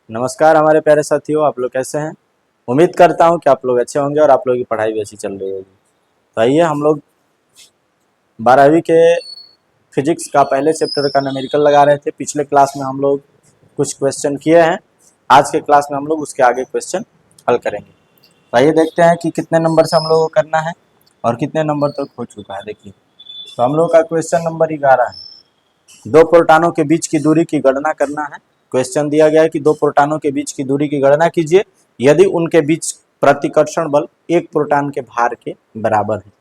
नमस्कार हमारे प्यारे साथियों, आप लोग कैसे हैं। उम्मीद करता हूं कि आप लोग अच्छे होंगे और आप लोगों की पढ़ाई भी अच्छी चल रही होगी। तो आइए हम लोग 12वीं के फिजिक्स का पहले चैप्टर का न्यूमेरिकल लगा रहे थे। पिछले क्लास में हम लोग कुछ क्वेश्चन किए हैं। आज के क्लास में हम लोग उसके आगे क्वेश्चन हल करेंगे। तो आइए देखते हैं कि कितने नंबर से हम लोग को करना है और कितने नंबर तक हो चुका है। देखिए, तो हम लोग का क्वेश्चन नंबर 11 है। दो प्रोटॉनों के बीच की दूरी की गणना करना है। क्वेश्चन दिया गया है कि दो प्रोटॉनों के बीच की दूरी की गणना कीजिए यदि उनके बीच प्रतिकर्षण बल एक प्रोटॉन के भार के बराबर है।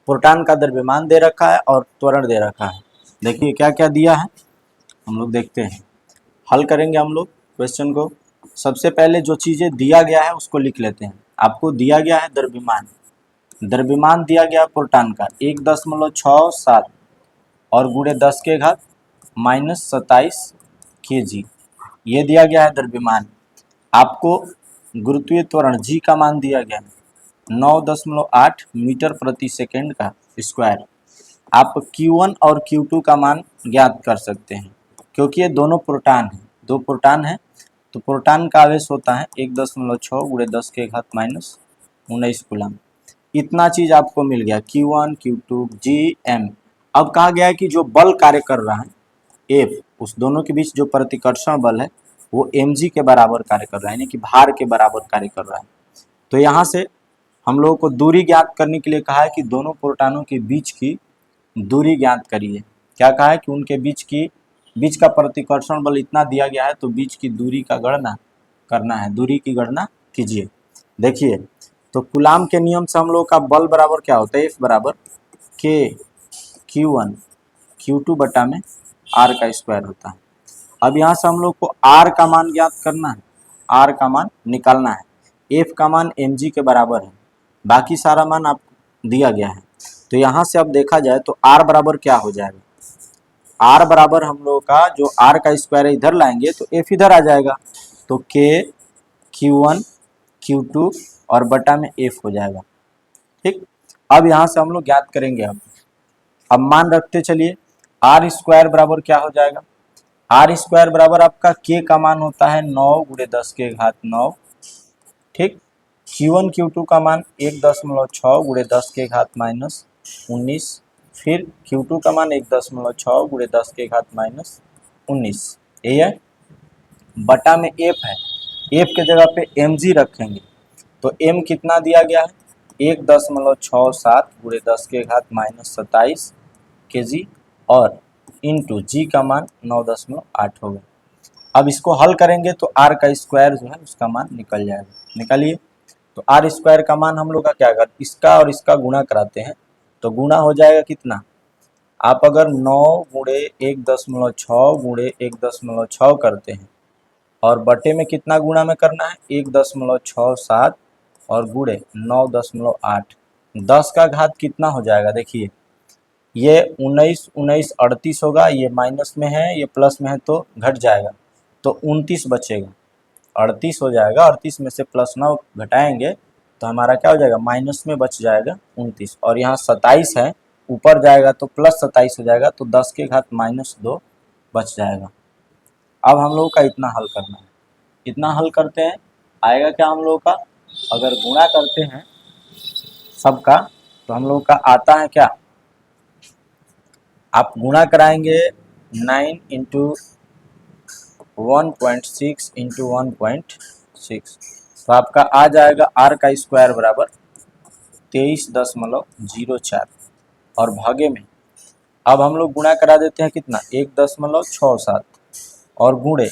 प्रोटॉन का द्रव्यमान दे रखा है और त्वरण दे रखा है। देखिए क्या क्या दिया है, हम लोग देखते हैं। हल करेंगे हम लोग क्वेश्चन को। सबसे पहले जो चीजें दिया गया है उसको लिख लेते हैं। आपको दिया गया है द्रव्यमान। द्रव्यमान दिया गया प्रोटॉन का 1.67 और गुणे 10 के घात -27 kg, ये दिया गया है द्रव्यमान। आपको गुरुत्वीय त्वरण जी का मान दिया गया है 9.8 मीटर प्रति सेकेंड का स्क्वायर। आप Q1 और Q2 का मान ज्ञात कर सकते हैं क्योंकि ये दोनों प्रोटॉन हैं, दो प्रोटॉन हैं। तो प्रोटॉन का आवेश होता है 1.6 गुणे 10 के घात -19 कूलम। इतना चीज आपको मिल गया Q1 Q2 Gm। अब कहा गया है कि जो बल कार्य कर रहा है F, उस दोनों के बीच जो प्रतिकर्षण बल है वो mg के बराबर कार्य कर रहा है, यानी कि भार के बराबर कार्य कर रहा है। तो यहाँ से हम लोगों को दूरी ज्ञात करने के लिए कहा है कि दोनों प्रोटॉनों के बीच की दूरी ज्ञात करिए। क्या कहा है कि उनके बीच का प्रतिकर्षण बल इतना दिया गया है, तो बीच की दूरी का गणना करना है, दूरी की गणना कीजिए। देखिए, तो कूलाम के नियम से हम लोग का बल बराबर क्या होता है, F बराबर K Q1 Q2 बटा में R का स्क्वायर होता है। अब यहाँ से हम लोग को R का मान ज्ञात करना है, R का मान निकालना है। F का मान mg के बराबर है, बाकी सारा मान आप दिया गया है। तो यहाँ से अब देखा जाए तो R बराबर क्या हो जाएगा, R बराबर हम लोग का जो R का स्क्वायर है इधर लाएंगे तो F इधर आ जाएगा, तो K Q1 Q2 और बटा में F हो जाएगा। ठीक, अब यहाँ से हम लोग ज्ञात करेंगे। अब मान रखते चलिए आर स्क्वायर बराबर क्या हो जाएगा, आर स्क्वायर बराबर आपका के का मान होता है 9 गुणे 10 के घात 9। ठीक, Q1 Q2 का मान 1.6 गुणे 10 के घात -19। फिर Q2 का मान 1.6 गुणे 10 के घात -19, यही है। बटा में F है, F के जगह पे mg रखेंगे तो m कितना दिया गया है 1.67 गुणे 10 के घात -27 kg और इंटू जी का मान 9.8 होगा। अब इसको हल करेंगे तो आर का स्क्वायर जो है उसका मान निकल जाएगा। निकालिए, तो आर स्क्वायर का मान हम लोग का क्या करते, इसका और इसका गुणा कराते हैं तो गुणा हो जाएगा कितना, आप अगर 9 गुणे 1.6 गुणे 1.6 करते हैं और बटे में कितना गुणा में करना है 1.67 और गुणे 9.8, 10 का घात कितना हो जाएगा। देखिए, ये 19 19 38 होगा, ये माइनस में है ये प्लस में है तो घट जाएगा, तो 29 बचेगा। 38 हो जाएगा, 38 में से +9 घटाएंगे तो हमारा क्या हो जाएगा, माइनस में बच जाएगा 29। और यहाँ 27 है, ऊपर जाएगा तो +27 हो जाएगा, तो 10 के घात -2 बच जाएगा। अब हम लोग का इतना हल करना है, इतना हल करते हैं, आएगा क्या हम लोग का, अगर गुणा करते हैं सबका तो हम लोग का आता है क्या, आप गुणा कराएंगे 9 इंटू 1.6 इंटू 1.6, तो आपका आ जाएगा आर का स्क्वायर बराबर 23.04 और भागे में अब हम लोग गुणा करा देते हैं कितना 1.67 और गुणे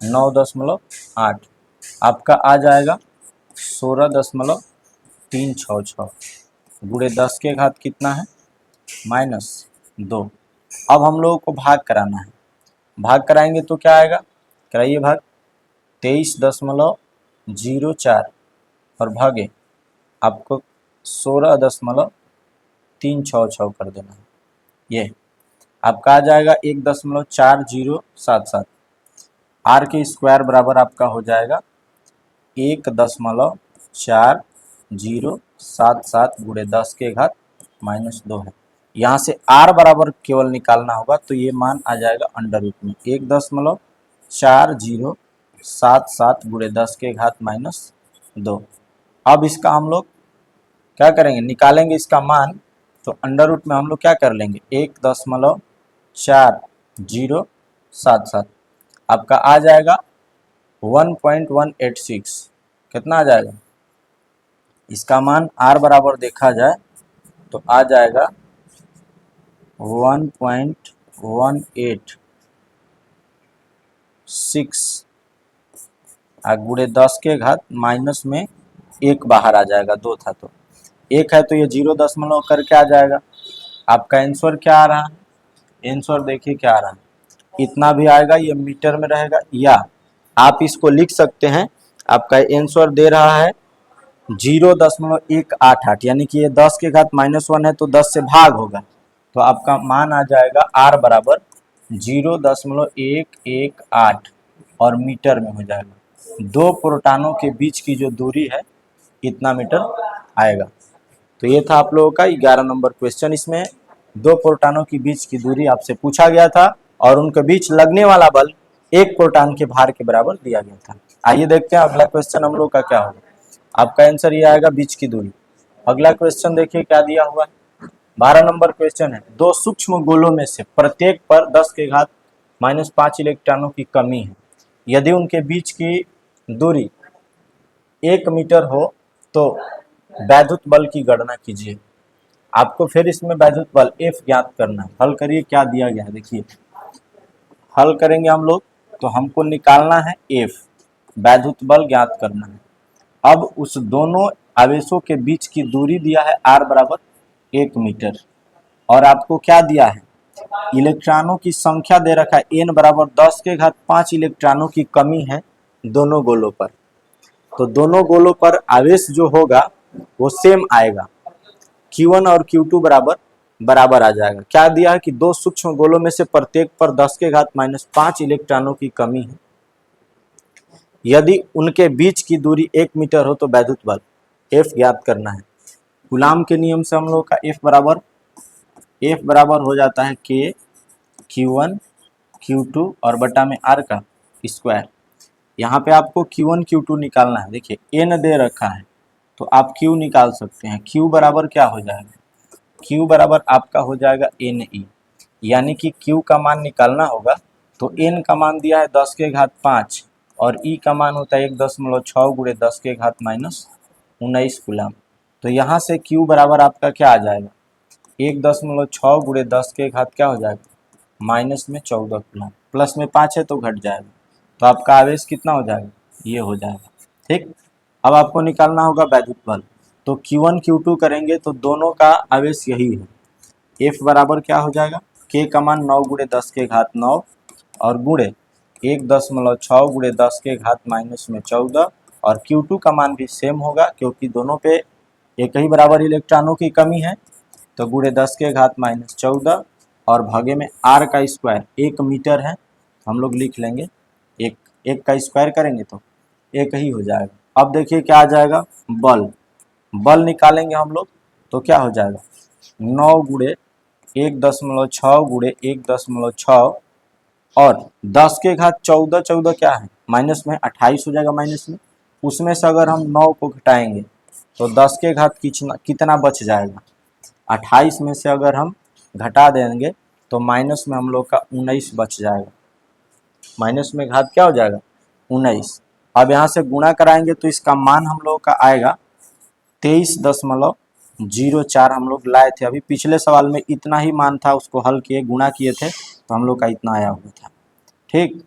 9.8, आपका आ जाएगा 16.366 गुणे 10 के घात कितना है -2। अब हम लोगों को भाग कराना है, भाग कराएंगे तो क्या आएगा, कराइए भाग 23.04 और भागे आपको 16.366 कर देना है, ये आपका आ जाएगा 1.4077। आर के स्क्वायर बराबर आपका हो जाएगा 1.4077 गुणे 10 के घात -2 है। यहाँ से आर बराबर केवल निकालना होगा तो ये मान आ जाएगा अंडर रूट में 1.4077 4077 गुणे 10 के घात -2। अब इसका हम लोग क्या करेंगे, निकालेंगे इसका मान। तो अंडर रूट में हम लोग क्या कर लेंगे, 1.4077 आपका आ जाएगा 1.186। कितना आ जाएगा, इसका मान r बराबर देखा जाए तो आ जाएगा 1.186 गुणे 10 के घात माइनस में 1 बाहर आ जाएगा, 2 था तो 1 है तो ये 0 करके आ जाएगा। आपका आंसर क्या आ रहा है, आंसर देखिए क्या आ रहा है, इतना भी आएगा, ये मीटर में रहेगा। या आप इसको लिख सकते हैं, आपका आंसर दे रहा है 0.188, यानी कि ये 10 के घात -1 है तो 10 से भाग होगा, तो आपका मान आ जाएगा r बराबर 0.118 और मीटर में हो जाएगा। दो प्रोटॉनों के बीच की जो दूरी है इतना मीटर आएगा। तो ये था आप लोगों का 11 नंबर क्वेश्चन। इसमें दो प्रोटॉनों के बीच की दूरी आपसे पूछा गया था और उनके बीच लगने वाला बल एक प्रोटॉन के भार के बराबर दिया गया था। आइए देखते हैं अगला क्वेश्चन हम लोग का क्या होगा। आपका आंसर ये आएगा बीच की दूरी। अगला क्वेश्चन देखिए क्या दिया हुआ है, 12 नंबर क्वेश्चन है। दो सूक्ष्म गोलों में से प्रत्येक पर 10 के घात -5 इलेक्ट्रॉनों की कमी है। यदि उनके बीच की दूरी 1 मीटर हो तो वैद्युत बल की गणना कीजिए। आपको फिर इसमें वैद्युत बल F ज्ञात करना है। हल करिए क्या दिया गया है, देखिए हल करेंगे हम लोग तो हमको निकालना है F, वैद्युत बल ज्ञात करना है। अब उस दोनों आवेशों के बीच की दूरी दिया है r बराबर 1 मीटर और आपको क्या दिया है, इलेक्ट्रॉनों की संख्या दे रखा है n बराबर 10 के घात 5 इलेक्ट्रॉनों की कमी है दोनों गोलों पर। तो दोनों गोलों पर आवेश जो होगा वो सेम आएगा, Q1 और Q2 बराबर आ जाएगा। क्या दिया है कि दो सूक्ष्म गोलों में से प्रत्येक पर 10 के घात -5 इलेक्ट्रॉनों की कमी है। यदि उनके बीच की दूरी 1 मीटर हो तो वैद्युत बल F ज्ञात करना है। कूलाम के नियम से हम लोग का F बराबर हो जाता है K Q1 Q2 और बटा में R का स्क्वायर। यहाँ पे आपको Q1 Q2 निकालना है। देखिए N दे रखा है तो आप Q निकाल सकते हैं। Q बराबर क्या हो जाएगा, Q बराबर आपका हो जाएगा NE, यानी कि Q का मान निकालना होगा तो N का मान दिया है 10 के घात 5 और E का मान होता है 1.6 गुणे 10 के घात -19 कूलाम। तो यहाँ से Q बराबर आपका क्या आ जाएगा, 1.6 गुणे 10 के घात क्या हो जाएगा -14 कूलाम, प्लस में 5 है तो घट जाएगा, तो आपका आवेश कितना हो जाएगा, ये हो जाएगा। ठीक, अब आपको निकालना होगा वैद्युत बल। तो Q1 Q2 करेंगे तो दोनों का आवेश यही है। F बराबर क्या हो जाएगा, K का मान 9 गुणे 10 के घात 9 और गुणे 1.6 गुणे 10 के घात -14 और Q2 का मान भी सेम होगा क्योंकि दोनों पे एक ही बराबर इलेक्ट्रॉनों की कमी है, तो गुणे 10 के घात -14 और भागे में R का स्क्वायर 1 मीटर है, हम लोग लिख लेंगे एक का स्क्वायर करेंगे तो एक ही हो जाएगा। अब देखिए क्या आ जाएगा, बल निकालेंगे हम लोग तो क्या हो जाएगा 9 गुणे 1.6 गुणे 1.6 और 10 के घात 14 क्या है माइनस में 28 हो जाएगा माइनस में, उसमें से अगर हम 9 को घटाएंगे तो 10 के घात कितना बच जाएगा, 28 में से अगर हम घटा देंगे तो माइनस में हम लोग का 19 बच जाएगा, माइनस में घात क्या हो जाएगा 19। अब यहाँ से गुणा कराएंगे तो इसका मान हम लोग का आएगा 23.04 हम लोग लाए थे। अभी पिछले सवाल में इतना ही मान था, उसको हल किए गुणा किए थे तो हम लोग का इतना आया हुआ था। ठीक,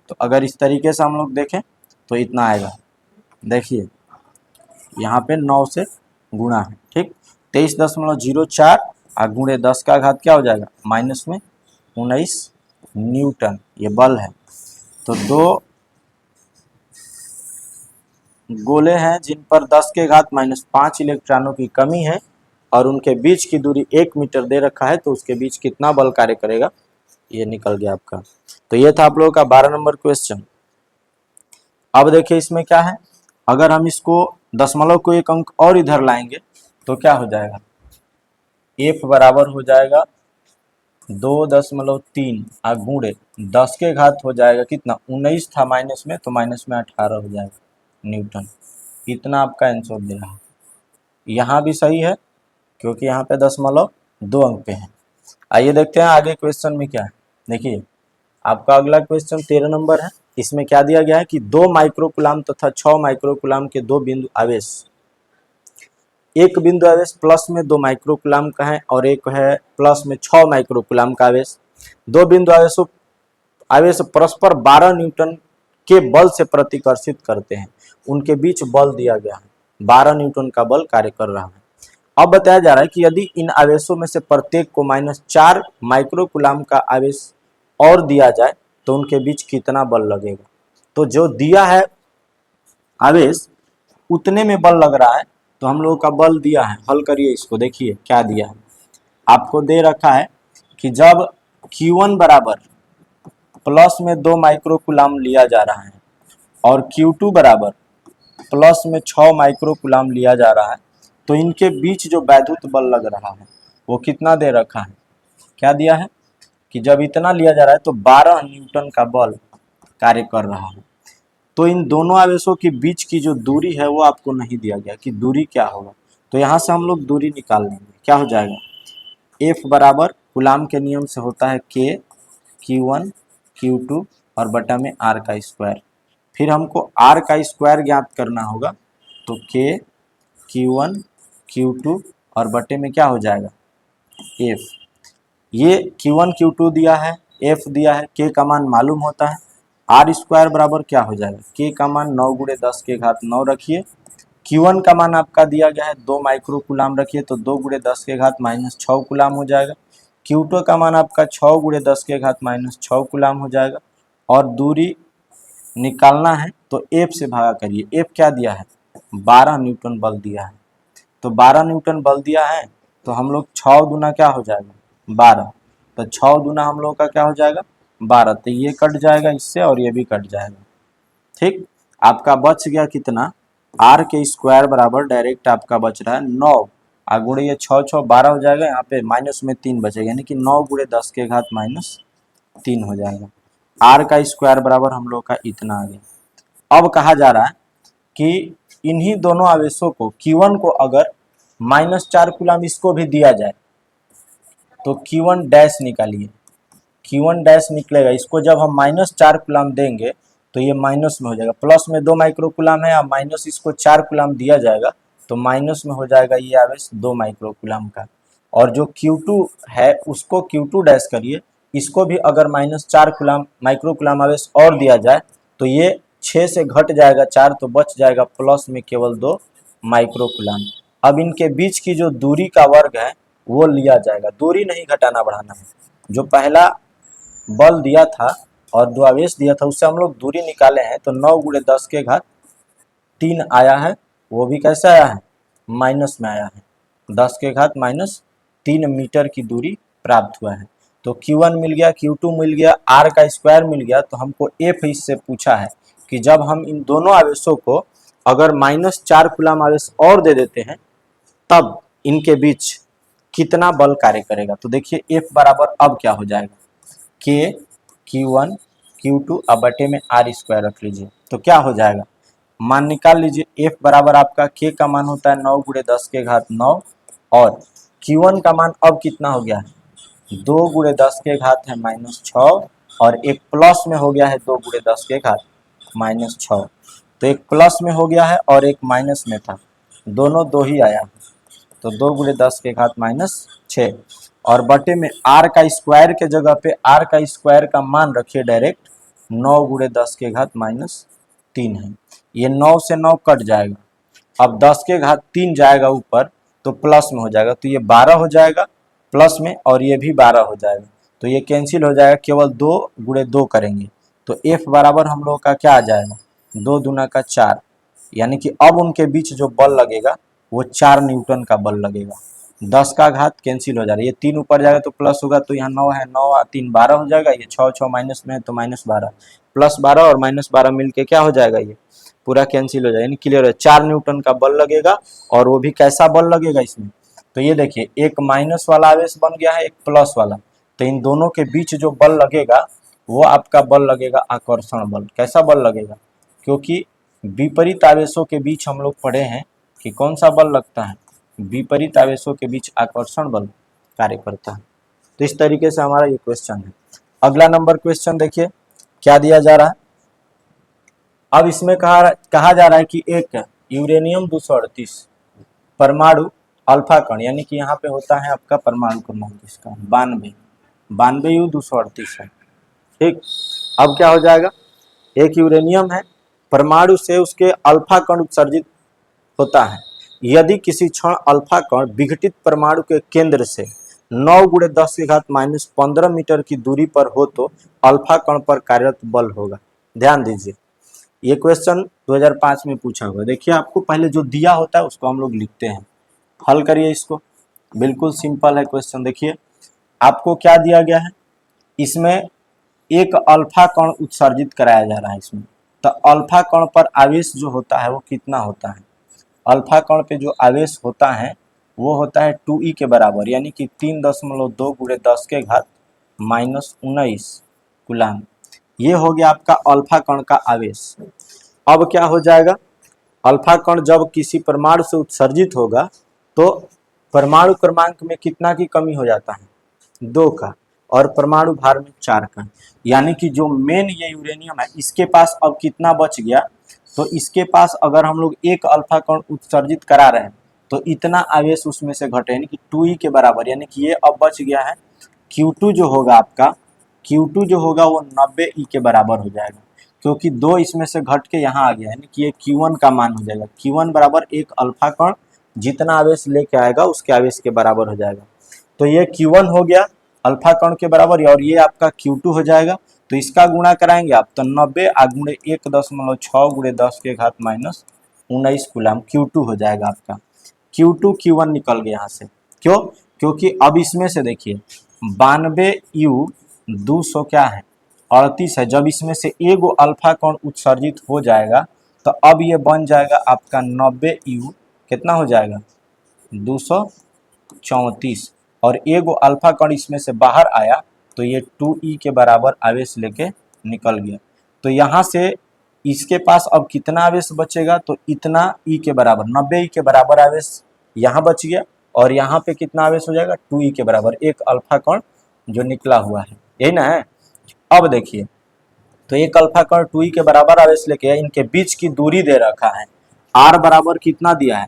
तो अगर इस तरीके से हम लोग देखें तो इतना आएगा। देखिए यहाँ पे 9 से गुणा है, ठीक 23.04 और गुणे 10 का घात क्या हो जाएगा माइनस में 19 न्यूटन, ये बल है। तो दो गोले हैं जिन पर 10 के घात -5 इलेक्ट्रॉनों की कमी है और उनके बीच की दूरी 1 मीटर दे रखा है, तो उसके बीच कितना बल कार्य करेगा, ये निकल गया आपका। तो ये था आप लोगों का 12 नंबर क्वेश्चन। अब देखिए इसमें क्या है, अगर हम इसको दशमलव को एक अंक और इधर लाएंगे तो क्या हो जाएगा, F बराबर हो जाएगा 2.3 गुणे 10 के घात हो जाएगा कितना, 19 था माइनस में, तो माइनस में 18 हो जाएगा न्यूटन। इतना आपका आंसर दे रहा है। यहाँ भी सही है क्योंकि यहाँ पे 2 अंक पे है। आइए देखते हैं आगे क्वेश्चन में क्या है। देखिए आपका अगला क्वेश्चन 13 नंबर है। इसमें क्या दिया गया है कि 2 माइक्रोकुलाम तथा 6 माइक्रोकुलाम के 2 बिंदु आवेश, एक बिंदु आवेश प्लस में 2 माइक्रोकुलाम का है और एक है प्लस में 6 माइक्रोकुलाम का आवेश। दो बिंदु आवेश परस्पर 12 न्यूटन के बल से प्रतिकर्षित करते हैं। उनके बीच बल दिया गया है, 12 न्यूटन का बल कार्य कर रहा है। अब बताया जा रहा है कि यदि इन आवेशों में से प्रत्येक को -4 माइक्रोकुलाम का आवेश और दिया जाए तो उनके बीच कितना बल लगेगा। तो जो दिया है आवेश उतने में बल लग रहा है, तो हम लोगों का बल दिया है, हल करिए इसको। देखिए क्या दिया है, आपको दे रखा है कि जब Q1 बराबर प्लस में 2 माइक्रोकुलाम लिया जा रहा है और Q2 बराबर प्लस में 6 माइक्रोकुलाम लिया जा रहा है, तो इनके बीच जो वैद्युत बल लग रहा है वो कितना दे रखा है, क्या दिया है कि जब इतना लिया जा रहा है तो 12 न्यूटन का बल कार्य कर रहा है। तो इन दोनों आवेशों के बीच की जो दूरी है वो आपको नहीं दिया गया कि दूरी क्या होगा। तो यहाँ से हम लोग दूरी निकाल लेंगे, क्या हो जाएगा, F बराबर कूलाम के नियम से होता है K Q1 Q2 और बटा में R का स्क्वायर। फिर हमको R का स्क्वायर ज्ञात करना होगा, तो K Q1 Q2 और बटे में क्या हो जाएगा F। ये Q1 Q2 दिया है, F दिया है, K का मान मालूम होता है। R स्क्वायर बराबर क्या हो जाएगा, K का मान 9 गुणे 10 के घात 9 रखिए। Q1 का मान आपका दिया गया है 2 माइक्रोकुलाम रखिए, तो 2 गुणे 10 के घात -6 कुलाम हो जाएगा। Q2 का मान आपका 6 गुणे 10 के घात -6 कुलाम हो जाएगा। और दूरी निकालना है तो F से भागा करिए। F क्या दिया है, 12 न्यूटन बल दिया है। तो 12 न्यूटन बल दिया है, तो हम लोग 6 गुना क्या हो जाएगा 12, तो 6 गुना हम लोग का क्या हो जाएगा 12, तो ये कट जाएगा इससे और ये भी कट जाएगा। ठीक, आपका बच गया कितना, R के स्क्वायर बराबर डायरेक्ट आपका बच रहा है 9 गुणे ये 6 6 12 हो जाएगा, यहाँ पे माइनस में 3 बचेगा, यानी कि 9 गुणे 10 के घात -3 हो जाएगा। R का स्क्वायर बराबर हम लोग का इतना आ गया। अब कहा जा रहा है कि इन्हीं दोनों आवेशों को Q1 को अगर -4 कूलाम इसको भी दिया जाए तो Q1 डैश निकालिए, Q1 डैश निकलेगा। इसको जब हम -4 कूलाम देंगे तो ये माइनस में हो जाएगा, प्लस में 2 माइक्रोकुलाम है और माइनस इसको 4 कूलाम दिया जाएगा तो माइनस में हो जाएगा ये आवेश 2 माइक्रोकुलाम का। और जो Q2 है उसको Q2 डैश करिए, इसको भी अगर -4 कूलाम माइक्रोकुलाम आवेश और दिया जाए तो ये 6 से घट जाएगा 4, तो बच जाएगा प्लस में केवल 2 माइक्रोकुलाम। अब इनके बीच की जो दूरी का वर्ग है वो लिया जाएगा, दूरी नहीं घटाना बढ़ाना है। जो पहला बल दिया था और जो आवेश दिया था उससे हम लोग दूरी निकाले हैं, तो 9 गुणे 10 के घात 3 आया है, वो भी कैसे आया है माइनस में आया है, 10 के घात -3 मीटर की दूरी प्राप्त हुआ है। तो Q1 मिल गया, Q2 मिल गया, R का स्क्वायर मिल गया। तो हमको F इससे पूछा है कि जब हम इन दोनों आवेशों को अगर -4 कूलाम आवेश और दे देते हैं तब इनके बीच कितना बल कार्य करेगा। तो देखिए F बराबर अब क्या हो जाएगा, K Q1 Q2 अब बटे में R स्क्वायर रख लीजिए, तो क्या हो जाएगा, मान निकाल लीजिए। F बराबर आपका K का मान होता है 9 गुणे 10 के घात 9 और Q1 का मान अब कितना हो गया है 2 गुणे 10 के घात है -6 और एक प्लस में हो गया है 2 गुणे 10 के घात -6। तो एक प्लस में हो गया है और एक माइनस में था, दोनों दो ही आया, तो 2 गुणे 10 के घात -6 और बटे में R का स्क्वायर के जगह पे R का स्क्वायर का मान रखिए डायरेक्ट 9 गुणे 10 के घात -3 है। ये 9 से 9 कट जाएगा, अब 10 के घात 3 जाएगा ऊपर तो प्लस में हो जाएगा, तो ये 12 हो जाएगा प्लस में और ये भी 12 हो जाएगा, तो ये कैंसिल हो जाएगा, केवल 2 गुणे 2 करेंगे। तो F बराबर हम लोग का क्या आ जाएगा 2 दूना का 4, यानी कि अब उनके बीच जो बल लगेगा वो 4 न्यूटन का बल लगेगा। 10 का घात कैंसिल हो जा रहा है, ये 3 ऊपर जाएगा तो प्लस होगा, तो यहाँ 9 है, 9 और 3 12 हो जाएगा, ये 6 6 माइनस में है तो -12, +12 और -12 मिलके क्या हो जाएगा, ये पूरा कैंसिल हो जाएगा, यानी क्लियर है 4 न्यूटन का बल लगेगा। और वो भी कैसा बल लगेगा इसमें, तो ये देखिए एक माइनस वाला आवेश बन गया है, एक प्लस वाला, तो इन दोनों के बीच जो बल लगेगा वो आपका बल लगेगा आकर्षण बल। कैसा बल लगेगा? क्योंकि विपरीत आवेशों के बीच हम लोग पढ़े हैं कि कौन सा बल लगता है, विपरीत आवेशों के बीच आकर्षण बल कार्य करता है। तो इस तरीके से हमारा ये क्वेश्चन है। अगला नंबर क्वेश्चन देखिए क्या दिया जा रहा है। अब इसमें कहा जा रहा है कि एक यूरेनियम 238 परमाणु अल्फा कण, यानी कि यहाँ पे होता है आपका परमाणु क्रमांक इसका 92 यू 238 है। ठीक, अब क्या हो जाएगा, एक यूरेनियम है, परमाणु से उसके अल्फा कण उत्सर्जित होता है। यदि किसी क्षण अल्फा कण विघटित परमाणु के केंद्र से 9×10⁻15 मीटर की दूरी पर हो तो अल्फा कण पर कार्यरत बल होगा। ध्यान दीजिए, ये क्वेश्चन 2005 में पूछा हुआ है। देखिए आपको पहले जो दिया होता है उसको हम लोग लिखते हैं, हल करिए इसको। बिल्कुल सिंपल है क्वेश्चन। देखिए आपको क्या दिया गया है, इसमें एक अल्फा कण उत्सर्जित कराया जा रहा है इसमें। तो अल्फा कण पर आवेश जो होता है वो कितना होता है, अल्फा कण पे जो आवेश होता है वो होता है 2e के बराबर, यानी कि 3.2 × 10⁻⁻19 कूलाम। ये हो गया आपका अल्फा कण का आवेश। अब क्या हो जाएगा, अल्फा कण जब किसी परमाणु से उत्सर्जित होगा तो परमाणु क्रमांक में कितना की कमी हो जाता है, 2 का, और परमाणु भार में 4 का। यानी कि जो मेन ये यूरेनियम है इसके पास अब कितना बच गया, तो इसके पास अगर हम लोग एक अल्फा कण उत्सर्जित करा रहे हैं तो इतना आवेश उसमें से घटे, यानी कि 2e के बराबर, यानी कि ये अब बच गया है Q2 जो होगा आपका, Q2 जो होगा वो 90e के बराबर हो जाएगा, क्योंकि 2 इसमें से घट के यहाँ आ गया, यानी कि ये Q1 का मान हो जाएगा। Q1 बराबर एक अल्फा कण जितना आवेश लेके आएगा उसके आवेश के बराबर हो जाएगा। तो ये Q1 हो गया अल्फा कण के बराबर, और ये आपका Q2 हो जाएगा। तो इसका गुणा कराएंगे आप तो 90 × 1.6 × 10⁻⁻19 कूलाम Q2 हो जाएगा आपका। Q2 Q1 निकल गया यहाँ से, क्यों? क्योंकि अब इसमें से देखिए 92U 200 क्या है 38 है, जब इसमें से एगो अल्फा कण उत्सर्जित हो जाएगा तो अब ये बन जाएगा आपका 90U कितना हो जाएगा 234, और एगो अल्फा कण इसमें से बाहर आया तो ये 2e के बराबर आवेश लेके निकल गया। तो यहाँ से इसके पास अब कितना आवेश बचेगा, तो इतना e के बराबर 90e के बराबर आवेश यहाँ बच गया, और यहाँ पे कितना आवेश हो जाएगा 2e के बराबर, एक अल्फा कण जो निकला हुआ है, यही ना है। अब देखिए तो एक अल्फा कण 2e के बराबर आवेश लेके इनके बीच की दूरी दे रखा है r बराबर कितना दिया है,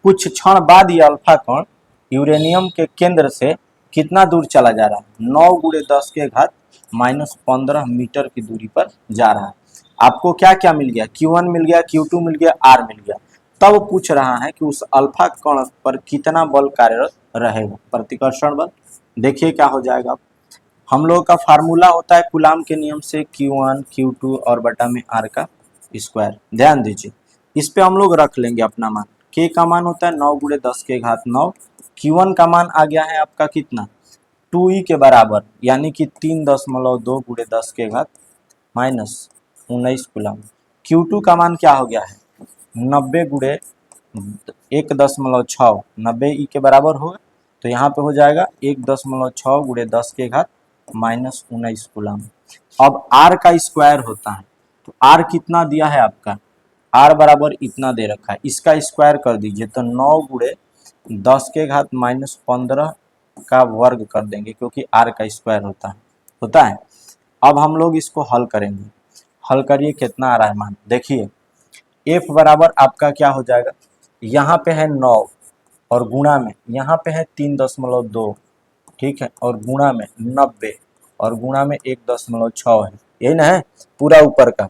कुछ क्षण बाद ये अल्फा कण यूरेनियम के केंद्र से कितना दूर चला जा रहा है, 9×10⁻⁻15 मीटर की दूरी पर जा रहा है। आपको क्या क्या मिल गया, Q1 मिल गया, Q2 मिल गया, R मिल गया। तब पूछ रहा है कि उस अल्फा कण पर कितना बल कार्यरत रहेगा, प्रतिकर्षण बल। देखिए क्या हो जाएगा, हम लोगों का फार्मूला होता है कूलाम के नियम से Q1 Q2 और बटा में R का स्क्वायर। ध्यान दीजिए इस पे हम लोग रख लेंगे अपना मान, K का मान होता है 9×10⁹, Q1 का मान आ गया है आपका कितना 2e के बराबर, यानी कि 3.2 × 10⁻⁻19 कूलाम। Q2 का मान क्या हो गया है 90×1.6, 90e के बराबर होगा, तो यहाँ पे हो जाएगा 1.6 × 10⁻⁻19 कूलाम। अब R का स्क्वायर होता है, तो R कितना दिया है आपका, R बराबर इतना दे रखा है, इसका स्क्वायर कर दीजिए तो 9×10⁻⁻15 का वर्ग कर देंगे, क्योंकि R का स्क्वायर होता है। अब हम लोग इसको हल करेंगे, हल करिए कितना आ रहा है मान। देखिए F बराबर आपका क्या हो जाएगा, यहाँ पे है 9 और गुणा में यहाँ पे है 3.2, ठीक है, और गुणा में 90 और गुणा में 1.6 है, यही ना है पूरा ऊपर का।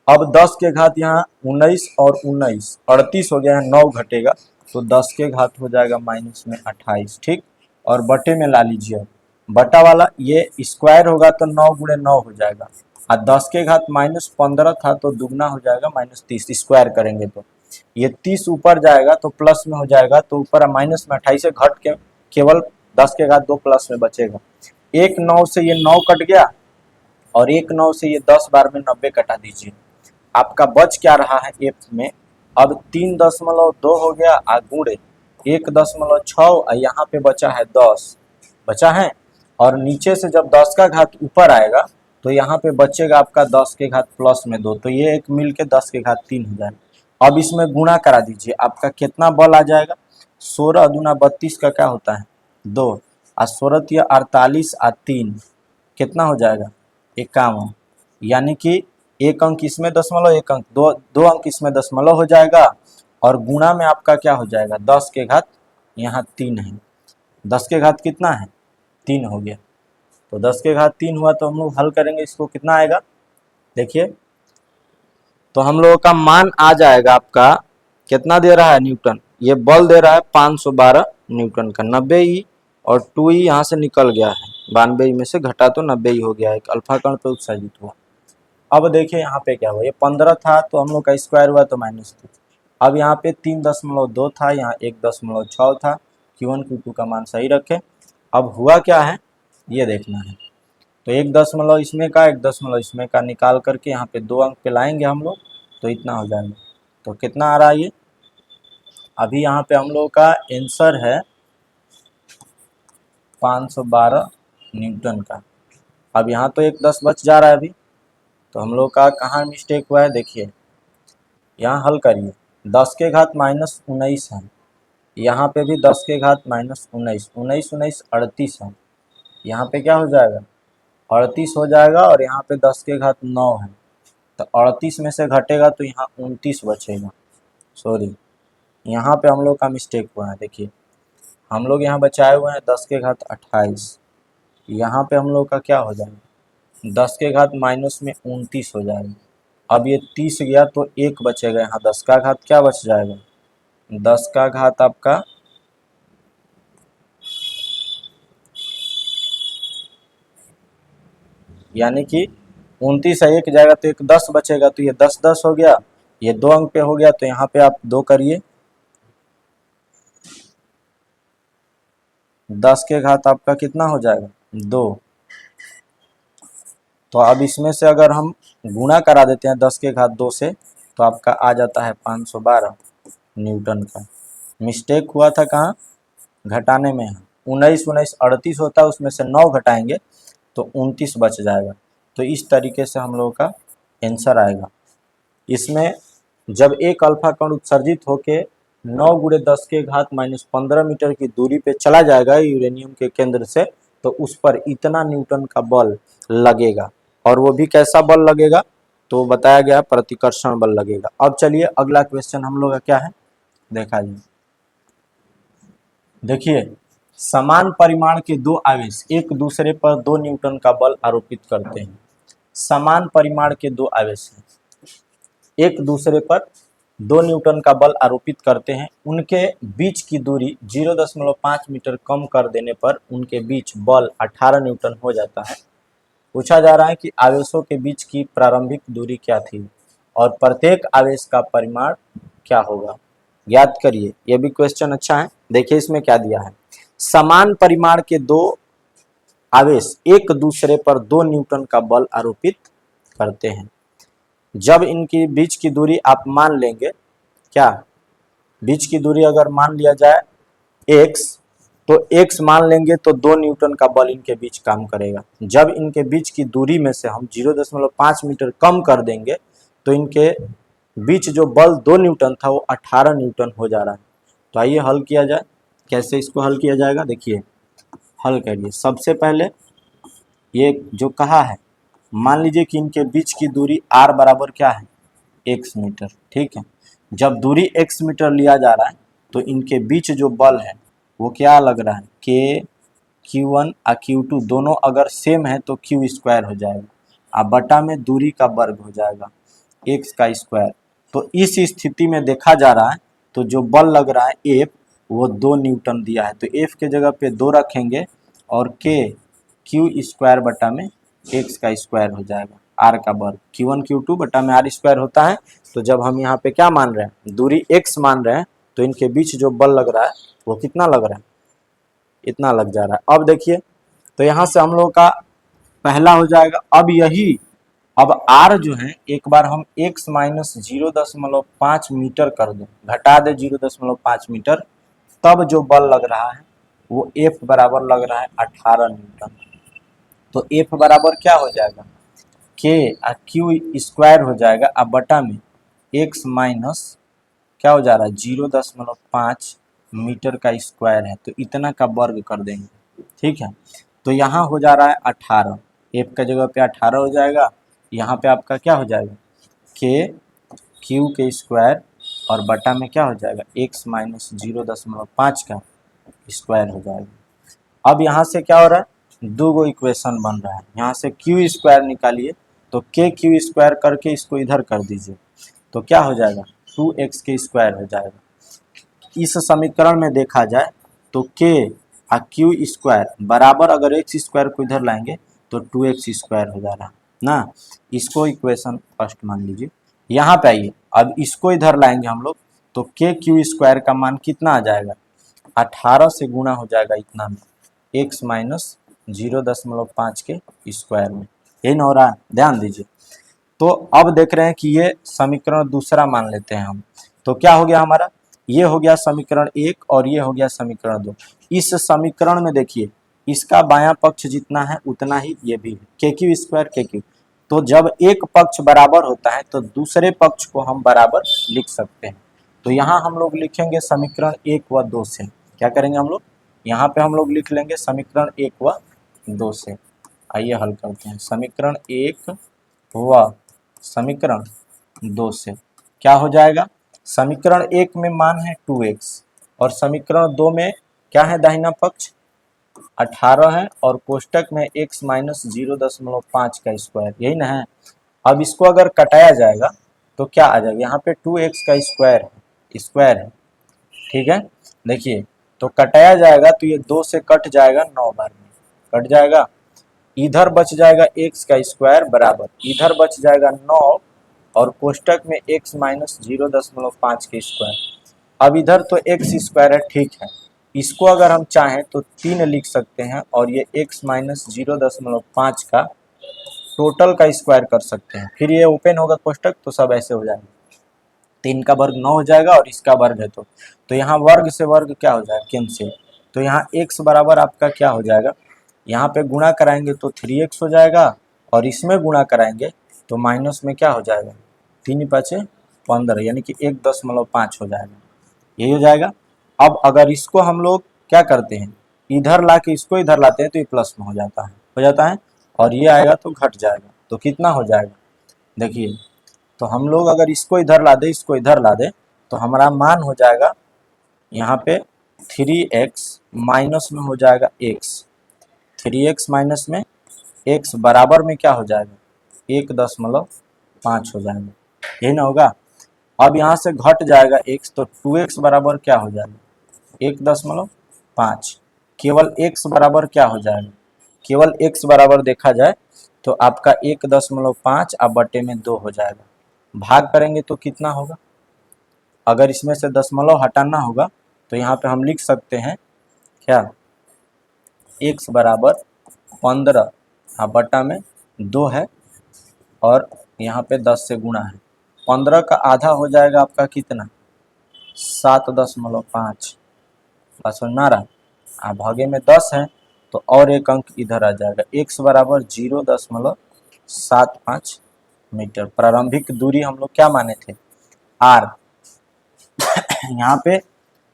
अब 10 के घात यहाँ 19 और 19 38 हो गया है, 9 घटेगा तो 10 के घात हो जाएगा माइनस में 28, ठीक, और बटे में ला लीजिए, बटा वाला ये स्क्वायर होगा तो 9×9 हो जाएगा, और 10 के घात -15 था तो दुगना हो जाएगा -30, स्क्वायर करेंगे तो ये 30 ऊपर जाएगा तो प्लस में हो जाएगा, तो ऊपर माइनस में 28 से घट के केवल 10 के घात 2 प्लस में बचेगा। 1 9 से ये 9 कट गया, और 1 9 से ये 10 बार में 90 कटा दीजिए, आपका बच क्या रहा है F में, अब 3.2 हो गया गुणे 1.6, यहाँ पे बचा है 10, बचा है, और नीचे से जब 10 का घात ऊपर आएगा तो यहाँ पे बचेगा आपका 10 के घात प्लस में 2, तो ये एक मिल के 10 के घात 3 हो जाएगा। अब इसमें गुणा करा दीजिए, आपका कितना बल आ जाएगा, 16 दूना 32 का क्या होता है 2, और 16 तिया 48 और 3 कितना हो जाएगा 51, यानी कि एक अंक इसमें दशमलव, एक अंक दो अंक इसमें दशमलव हो जाएगा, और गुणा में आपका क्या हो जाएगा 10 के घात यहाँ 3 है, 10 के घात कितना है 3 हो गया, तो 10 के घात 3 हुआ, तो हम लोग हल करेंगे इसको, कितना आएगा देखिए, तो हम लोगों का मान आ जाएगा आपका कितना दे रहा है न्यूटन, ये बल दे रहा है 512 न्यूटन का, 90 और 2 यहाँ से निकल गया है, 92 में से घटा तो 90 हो गया, एक अल्फा कण पे उत्सर्जित हुआ। अब देखिए यहाँ पे क्या हुआ, ये 15 था तो हम लोग का स्क्वायर हुआ तो -2, अब यहाँ पे 3.2 था, यहाँ 1.6 था, Q1 Q2 का मान सही रखें। अब हुआ क्या है ये देखना है, तो 1 इसमें का 1 इसमें का निकाल करके यहाँ पे 2 अंक पे लाएंगे हम लोग, तो इतना हो जाएगा, तो कितना आ रहा है ये, अभी यहाँ पे हम लोग का आंसर है 512 न्यूटन का। अब यहाँ तो 1 10 बच जा रहा है अभी, तो हम लोग का कहाँ मिस्टेक हुआ है देखिए, यहाँ हल करिए, 10 के घात -19 है, यहाँ पे भी 10 के घात -19, 19 19 38 है, यहाँ पे क्या हो जाएगा 38 हो जाएगा, और यहाँ पे 10 के घात 9 है, तो 38 में से घटेगा तो यहाँ 29 बचेगा, सॉरी यहाँ पे हम लोग का मिस्टेक हुआ है, देखिए हम लोग यहाँ बचाए हुए हैं 10 के घात 28, यहाँ पे हम लोग का क्या हो जाएगा 10 के घात माइनस में 29 हो जाएगा, अब ये 30 गया तो 1 बचेगा, यहाँ 10 का घात क्या बच जाएगा 10 का घात आपका यानी कि 29 है, 1 जाएगा तो एक 10 बचेगा, तो ये 10 10 हो गया, ये 2 अंक पे हो गया, तो यहाँ पे आप 2 करिए, 10 के घात आपका कितना हो जाएगा 2, तो अब इसमें से अगर हम गुणा करा देते हैं 10 के घात 2 से, तो आपका आ जाता है 512 न्यूटन का। मिस्टेक हुआ था कहाँ घटाने में, 19 19 38 होता है, उसमें से 9 घटाएंगे तो 29 बच जाएगा, तो इस तरीके से हम लोगों का आंसर आएगा। इसमें जब एक अल्फा कण उत्सर्जित होके 9 × 10 के घात -15 मीटर की दूरी पे चला जाएगा यूरेनियम के केंद्र से, तो उस पर इतना न्यूटन का बल लगेगा, और वो भी कैसा बल लगेगा तो बताया गया प्रतिकर्षण बल लगेगा। अब चलिए अगला क्वेश्चन हम लोग का क्या है देखा जाए। देखिए समान परिमाण के दो आवेश एक दूसरे पर 2 न्यूटन का बल आरोपित करते हैं। समान परिमाण के दो आवेश हैं, एक दूसरे पर 2 न्यूटन का बल आरोपित करते हैं, उनके बीच की दूरी 0.5 मीटर कम कर देने पर उनके बीच बल 18 न्यूटन हो जाता है। पूछा जा रहा है कि आवेशों के बीच की प्रारंभिक दूरी क्या थी और प्रत्येक आवेश का परिमाण क्या होगा, याद करिए। यह भी क्वेश्चन अच्छा है। देखिए इसमें क्या दिया है, समान परिमाण के दो आवेश एक दूसरे पर 2 न्यूटन का बल आरोपित करते हैं। जब इनकी बीच की दूरी आप मान लेंगे, क्या बीच की दूरी अगर मान लिया जाए x, तो x मान लेंगे तो 2 न्यूटन का बल इनके बीच काम करेगा। जब इनके बीच की दूरी में से हम 0.5 मीटर कम कर देंगे तो इनके बीच जो बल 2 न्यूटन था वो 18 न्यूटन हो जा रहा है। तो आइए हल किया जाए, कैसे इसको हल किया जाएगा देखिए, हल करिए। सबसे पहले ये जो कहा है, मान लीजिए कि इनके बीच की दूरी r बराबर क्या है x मीटर, ठीक है। जब दूरी x मीटर लिया जा रहा है तो इनके बीच जो बल है वो क्या लग रहा है k, q1 और q2 दोनों अगर सेम है तो q स्क्वायर हो जाएगा, और बटा में दूरी का वर्ग हो जाएगा x का स्क्वायर। तो इस स्थिति में देखा जा रहा है तो जो बल लग रहा है F वो 2 न्यूटन दिया है, तो F के जगह पे 2 रखेंगे और K Q स्क्वायर बटा में x का स्क्वायर हो जाएगा, r का वर्ग, Q1 Q2 बटा में r स्क्वायर होता है। तो जब हम यहाँ पे क्या मान रहे हैं, दूरी x मान रहे हैं, तो इनके बीच जो बल लग रहा है वो कितना लग रहा है, इतना लग जा रहा है। अब देखिए तो यहाँ से हम लोग का पहला हो जाएगा। अब यही अब r जो है एक बार हम x माइनस 0.5 मीटर कर दें, घटा दे 0.5 मीटर, तब जो बल लग रहा है वो F बराबर लग रहा है 18 न्यूटन। तो F बराबर क्या हो जाएगा, K क्यू स्क्वायर हो जाएगा, अब बटा में x माइनस क्या हो जा रहा है 0.5 मीटर का स्क्वायर है, तो इतना का वर्ग कर देंगे। ठीक है, तो यहाँ हो जा रहा है 18, F का जगह पे 18 हो जाएगा, यहाँ पे आपका क्या हो जाएगा K क्यू के स्क्वायर और बटा में क्या हो जाएगा x माइनस 0.5 का स्क्वायर हो जाएगा। अब यहाँ से क्या हो रहा है, दो गो इक्वेशन बन रहा है, यहाँ से क्यू स्क्वायर निकालिए, तो के क्यू स्क्वायर करके इसको इधर कर दीजिए, तो क्या हो जाएगा 2x के स्क्वायर हो जाएगा। इस समीकरण में देखा जाए तो के और क्यू स्क्वायर बराबर, अगर एक्स स्क्वायर को इधर लाएंगे तो 2x स्क्वायर हो जा रहा ना, इसको इक्वेशन फर्स्ट मान लीजिए। यहाँ पे आइए, अब इसको इधर लाएंगे हम लोग, तो के क्यू स्क्वायर का मान कितना आ जाएगा 18 से गुणा हो जाएगा इतना में x माइनस 0.5 के स्क्वायर में, यही ना हो रहा है, ध्यान दीजिए। तो अब देख रहे हैं कि ये समीकरण दूसरा मान लेते हैं हम, तो क्या हो गया हमारा, ये हो गया समीकरण 1 और ये हो गया समीकरण 2। इस समीकरण में देखिए इसका बायां पक्ष जितना है उतना ही ये भी है, के क्यू स्क्वायर के क्यू। तो जब एक पक्ष बराबर होता है तो दूसरे पक्ष को हम बराबर लिख सकते हैं। तो यहाँ हम लोग लिखेंगे समीकरण 1 व 2 से, क्या करेंगे हम लोग, यहाँ पे हम लोग लिख लेंगे समीकरण 1 व 2 से। आइए हल करते हैं, समीकरण 1 व समीकरण 2 से क्या हो जाएगा, समीकरण 1 में मान है 2x और समीकरण 2 में क्या है, दाहिना पक्ष 18 है और कोष्टक में x माइनस 0.5 का स्क्वायर, यही ना है। अब इसको अगर कटाया जाएगा तो क्या आ जाएगा, यहाँ पे 2x का स्क्वायर है, ठीक है। देखिए तो कटाया जाएगा तो ये 2 से कट जाएगा, 9 बार में कट जाएगा, इधर बच जाएगा x का स्क्वायर बराबर, इधर बच जाएगा 9 और कोष्टक में x माइनस 0.5 के स्क्वायर। अब इधर तो x स्क्वायर है, ठीक है, इसको अगर हम चाहें तो 3 लिख सकते हैं और ये x माइनस 0.5 का टोटल का स्क्वायर कर सकते हैं, फिर ये ओपन होगा कोष्टक तो सब ऐसे हो जाएगा, 3 का वर्ग 9 हो जाएगा और इसका वर्ग है तो यहाँ वर्ग से वर्ग क्या हो जाएगा कैंसिल, तो यहाँ x बराबर आपका क्या हो जाएगा, यहाँ पे गुणा कराएंगे तो 3x हो जाएगा और इसमें गुणा कराएंगे तो माइनस में क्या हो जाएगा 3 5 15, यानी कि 1.5 हो जाएगा, यही हो जाएगा। अब अगर इसको हम लोग क्या करते हैं, इधर ला के इसको इधर लाते हैं तो ये प्लस में हो जाता है और ये आएगा तो घट जाएगा, तो कितना हो जाएगा देखिए, तो हम लोग अगर इसको इधर ला दे इसको इधर ला दे तो हमारा मान हो जाएगा यहाँ पे 3x माइनस में हो जाएगा x, 3x माइनस में x बराबर में क्या हो जाएगा 1.5 हो जाएगा, यही ना होगा। अब यहाँ से घट जाएगा x तो 2x बराबर क्या हो जाएगा 1.5, केवल x बराबर क्या हो जाएगा, केवल x बराबर देखा जाए तो आपका 1.5 अब बटे में 2 हो जाएगा, भाग करेंगे तो कितना होगा, अगर इसमें से दशमलव हटाना होगा तो यहाँ पे हम लिख सकते हैं क्या, x बराबर 15 बटा में 2 है और यहाँ पे 10 से गुणा है, 15 का आधा हो जाएगा आपका कितना 7.5, बस ना रहा, भागे में 10 है तो और एक अंक इधर आ जाएगा, x बराबर 0.75 मीटर। प्रारंभिक दूरी हम लोग क्या माने थे r, यहाँ पे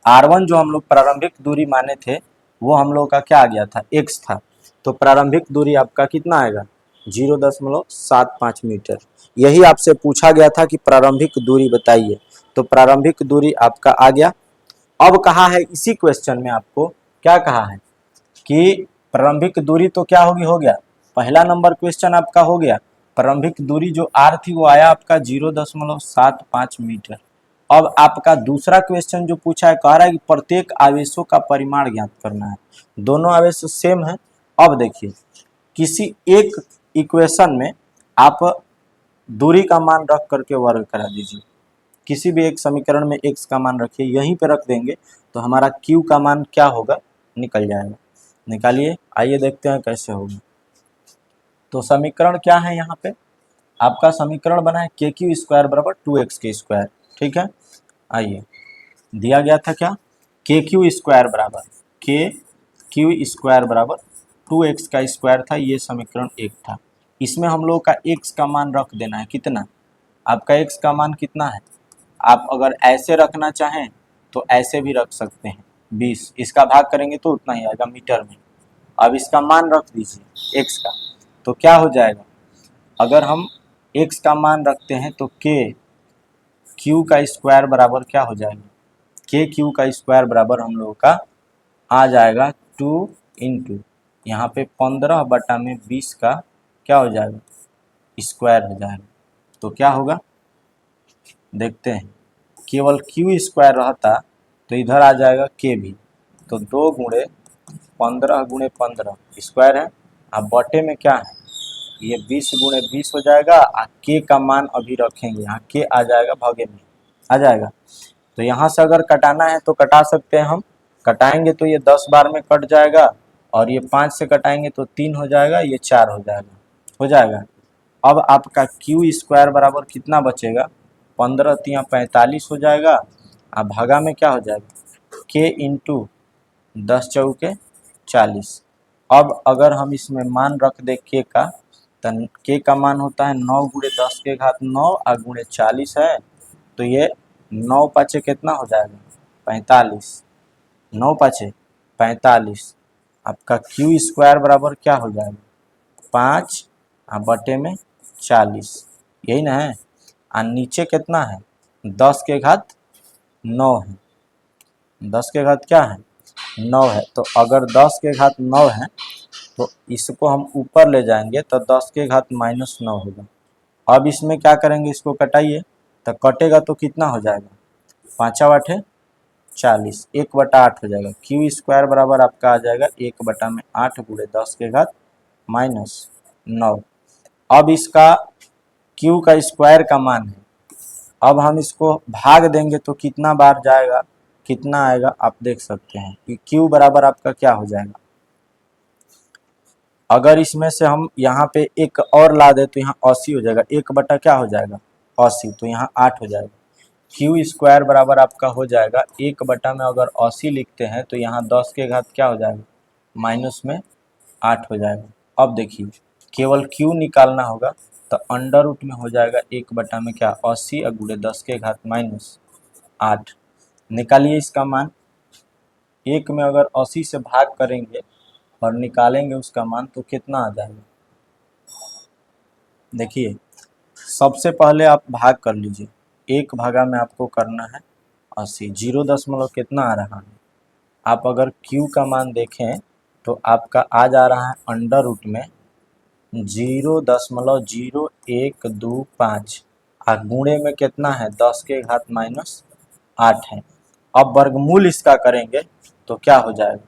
r1 जो हम लोग प्रारंभिक दूरी माने थे वो हम लोग का क्या आ गया था x था, तो प्रारंभिक दूरी आपका कितना आएगा 0.75 मीटर। यही आपसे पूछा गया था कि प्रारंभिक दूरी बताइए, तो प्रारंभिक दूरी आपका आ गया। अब कहा है इसी क्वेश्चन में आपको क्या कहा है कि प्रारंभिक दूरी तो क्या होगी, हो गया पहला नंबर क्वेश्चन आपका हो गया, प्रारंभिक दूरी जो r थी वो आया आपका 0.75 मीटर। अब आपका दूसरा क्वेश्चन जो पूछा है कह रहा है कि प्रत्येक आवेशों का परिमाण ज्ञात करना है, दोनों आवेश सेम है। अब देखिए किसी एक इक्वेशन में आप दूरी का मान रख करके वर्ग करा दीजिए, किसी भी एक समीकरण में x का मान रखिए, यहीं पे रख देंगे तो हमारा q का मान क्या होगा निकल जाएगा, निकालिए, आइए देखते हैं कैसे होगा। तो समीकरण क्या है, यहाँ पे आपका समीकरण बना है के क्यू स्क्वायर बराबर 2x के स्क्वायर, ठीक है। आइए दिया गया था क्या, के क्यू स्क्वायर बराबर के क्यू स्क्वायर बराबर 2x का स्क्वायर था, ये समीकरण 1 था। इसमें हम लोग का x का मान रख देना है, कितना आपका x का मान कितना है। आप अगर ऐसे रखना चाहें तो ऐसे भी रख सकते हैं, 20, इसका भाग करेंगे तो उतना ही आएगा मीटर में। अब इसका मान रख दीजिए x का, तो क्या हो जाएगा, अगर हम x का मान रखते हैं तो k q का स्क्वायर बराबर क्या हो जाएगा, k q का स्क्वायर बराबर हम लोगों का आ जाएगा 2 इंटू यहाँ पे 15/20 का क्या हो जाएगा, स्क्वायर हो जाएगा। तो क्या होगा देखते हैं, केवल क्यू स्क्वायर रहता तो इधर आ जाएगा के भी, तो 2 गुणे 15 गुणे 15 स्क्वायर है, अब बटे में क्या है, ये 20 गुणे 20 हो जाएगा। के का मान अभी रखेंगे, यहाँ के आ जाएगा भागे में आ जाएगा। तो यहाँ से अगर कटाना है तो कटा सकते हैं हम, कटाएंगे तो ये 10 बार में कट जाएगा, और ये 5 से कटाएंगे तो 3 हो जाएगा, ये 4 हो जाएगा। अब आपका क्यू स्क्वायर बराबर कितना बचेगा, 15 तिया 45 हो जाएगा, अब भागा में क्या हो जाएगा, के इंटू 10 चौके 40। अब अगर हम इसमें मान रख दे के का, तो के का मान होता है 9 गुणे 10 के घात 9 और गुणे 40 है, तो ये 9 पाँचे कितना हो जाएगा 45, 9 पाँचे 45। आपका क्यू स्क्वायर बराबर क्या हो जाएगा 5 बटे में 40, यही ना है। और नीचे कितना है 10 के घात 9 है, 10 के घात क्या है 9 है, तो अगर 10 के घात 9 है तो इसको हम ऊपर ले जाएंगे तो 10 के घात -9 होगा। अब इसमें क्या करेंगे, इसको कटाइए तो कटेगा तो कितना हो जाएगा, 5 8 40, 1/8 हो जाएगा। क्यू स्क्वायर बराबर आपका आ जाएगा 1/8 गुणे 10 के घात -9। अब इसका क्यू का स्क्वायर का मान है, अब हम इसको भाग देंगे तो कितना बार जाएगा, कितना आएगा आप देख सकते हैं कि क्यू बराबर आपका क्या हो जाएगा। अगर इसमें से हम यहाँ पे एक और ला दे तो यहाँ 80 हो जाएगा, 1 बटा क्या हो जाएगा 80, तो यहाँ 8 हो जाएगा। क्यू स्क्वायर बराबर आपका हो जाएगा 1 बटा में अगर 80 लिखते हैं तो यहाँ 10 के घात क्या हो जाएगा माइनस में 8 हो जाएगा। अब देखिए केवल क्यू निकालना होगा, तो अंडर रूट में हो जाएगा 1 बटा में क्या 80 और गुणे 10 के घात -8। निकालिए इसका मान, 1 में अगर 80 से भाग करेंगे और निकालेंगे उसका मान तो कितना आ जाएगा। देखिए सबसे पहले आप भाग कर लीजिए, 1 भागा में आपको करना है 80, 0 दशमलव कितना आ रहा है, आप अगर Q का मान देखें तो आपका आ जा रहा है अंडर रूट में 0.0125 और गुणे में कितना है 10 के घात -8 है। अब वर्गमूल इसका करेंगे तो क्या हो जाएगा,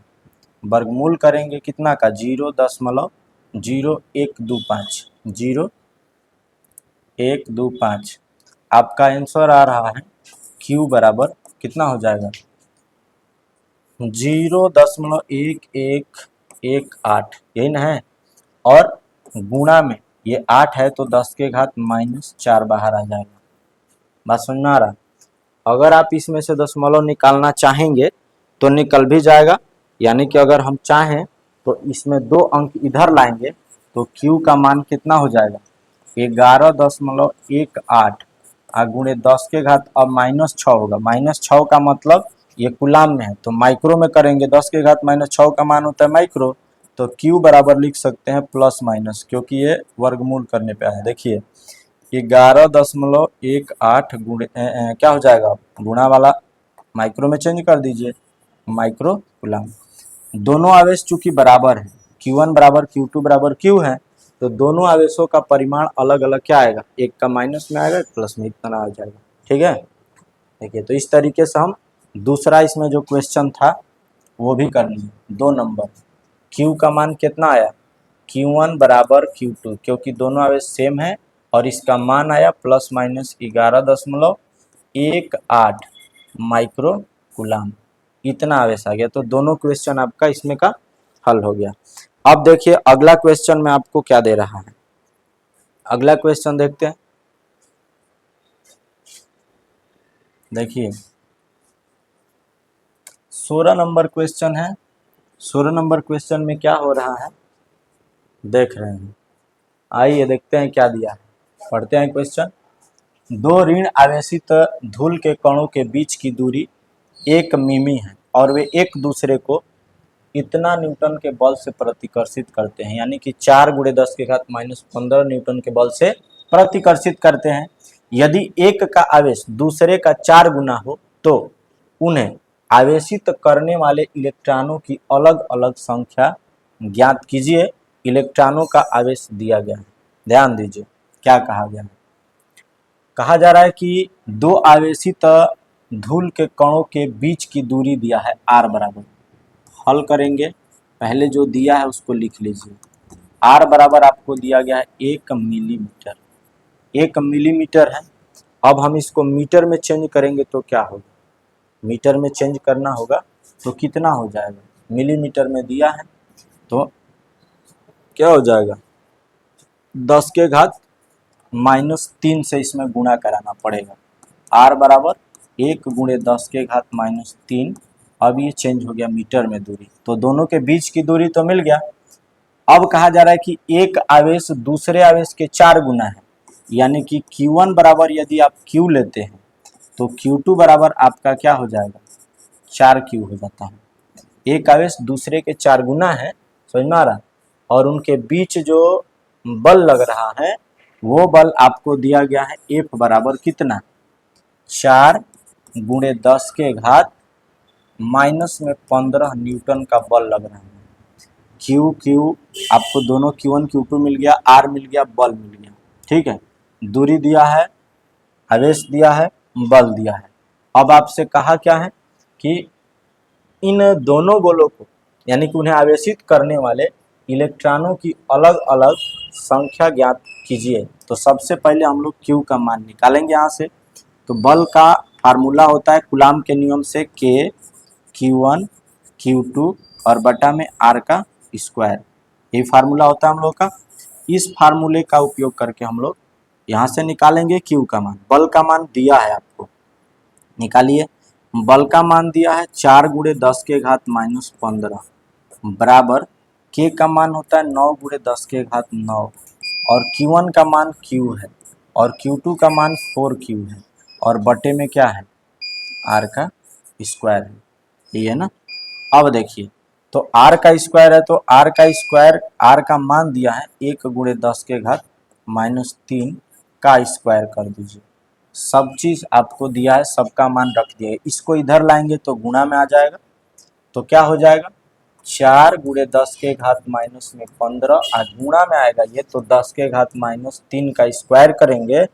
वर्गमूल करेंगे कितना का 0.0125 आपका आंसर आ रहा है Q बराबर कितना हो जाएगा 0.1118, यही ना है, और गुणा में ये 8 है तो 10 के घात -4 बाहर आ जाएगा। बात समझ में आ रहा, अगर आप इसमें से दशमलव निकालना चाहेंगे तो निकल भी जाएगा, यानी कि अगर हम चाहें तो इसमें 2 अंक इधर लाएंगे तो Q का मान कितना हो जाएगा 11.18 गुणे 10 के घात अब -6 होगा, -6 का मतलब ये कुलाम में है, तो माइक्रो में करेंगे, 10 के घात -6 का मान होता है माइक्रो, तो Q बराबर लिख सकते हैं प्लस माइनस, क्योंकि ये वर्गमूल करने पे आया। देखिए 11.18 गुणे क्या हो जाएगा, गुणा वाला माइक्रो में चेंज कर दीजिए, माइक्रो कुलाम। दोनों आवेश चूंकि बराबर है, Q1 बराबर Q2 बराबर Q है, तो दोनों आवेशों का परिमाण अलग अलग क्या आएगा, एक का माइनस में आएगा, एक प्लस में, इतना आ जाएगा। ठीक है, देखिए तो इस तरीके से हम दूसरा इसमें जो क्वेश्चन था वो भी कर लिए। 2 नंबर Q का मान कितना आया, Q1 बराबर Q2, क्योंकि दोनों आवेश सेम है, और इसका मान आया +/-11.18 माइक्रो कुलाम, इतना आवेश आ गया। तो दोनों क्वेश्चन आपका इसमें का हल हो गया। अब देखिए अगला क्वेश्चन में आपको क्या दे रहा है, अगला क्वेश्चन देखते हैं। देखिए 16 नंबर क्वेश्चन है, 16 नंबर क्वेश्चन में क्या हो रहा है देख रहे हैं। आइए देखते हैं क्या दिया है, पढ़ते हैं क्वेश्चन। दो ऋण आवेशित धूल के कणों के बीच की दूरी 1 मिमी है और वे एक दूसरे को इतना न्यूटन के बल से प्रतिकर्षित करते हैं, यानी कि 4 × 10⁻15 न्यूटन के बल से प्रतिकर्षित करते हैं। यदि एक का आवेश दूसरे का 4 गुना हो तो उन्हें आवेशित करने वाले इलेक्ट्रॉनों की अलग अलग संख्या ज्ञात कीजिए। इलेक्ट्रॉनों का आवेश दिया गया है। ध्यान दीजिए क्या कहा गया है। कहा जा रहा है कि दो आवेशित धूल के कणों के बीच की दूरी दिया है r बराबर। हल करेंगे, पहले जो दिया है उसको लिख लीजिए। r बराबर आपको दिया गया है 1 मिलीमीटर। 1 मिलीमीटर है। अब हम इसको मीटर में चेंज करेंगे तो क्या होगा, मीटर में चेंज करना होगा तो कितना हो जाएगा, मिलीमीटर में दिया है तो क्या हो जाएगा 10⁻³ से इसमें गुणा कराना पड़ेगा। r बराबर 1 × 10⁻³ अब ये चेंज हो गया मीटर में दूरी, तो दोनों के बीच की दूरी तो मिल गया। अब कहा जा रहा है कि एक आवेश दूसरे आवेश के 4 गुना है, यानी कि Q1 बराबर यदि आप Q लेते हैं तो Q2 बराबर आपका क्या हो जाएगा 4Q हो जाता है। एक आवेश दूसरे के 4 गुना है, समझ में आ रहा, और उनके बीच जो बल लग रहा है वो बल आपको दिया गया है F बराबर कितना 4 × 10⁻⁻15 न्यूटन का बल लग रहा है। Q आपको दोनों Q1 Q2 मिल गया, R मिल गया, बल मिल गया। ठीक है, दूरी दिया है, आवेश दिया है, बल दिया है। अब आपसे कहा क्या है कि इन दोनों गोलों को यानी कि उन्हें आवेशित करने वाले इलेक्ट्रॉनों की अलग अलग संख्या ज्ञात कीजिए। तो सबसे पहले हम लोग Q का मान निकालेंगे यहाँ से। तो बल का फार्मूला होता है कूलाम के नियम से K Q1 Q2 और बटा में R का स्क्वायर, ये फार्मूला होता है हम लोग का। इस फार्मूले का उपयोग करके हम लोग यहाँ से निकालेंगे Q का मान। बल का मान दिया है आपको, निकालिए। बल का मान दिया है 4 × 10⁻15 बराबर K का मान होता है 9 × 10⁻9 और Q1 का मान Q है और Q2 का मान 4Q है और बटे में क्या है R का स्क्वायर है, ये है ना। अब देखिए तो R का स्क्वायर है तो R का स्क्वायर, R का मान दिया है 1 × 10⁻³ का स्क्वायर कर दीजिए। सब चीज़ आपको दिया है, सबका मान रख दिया है। इसको इधर लाएंगे तो गुणा में आ जाएगा, तो क्या हो जाएगा 4 × 10⁻⁻15 आज गुणा में आएगा ये तो 10⁻³ का स्क्वायर करेंगे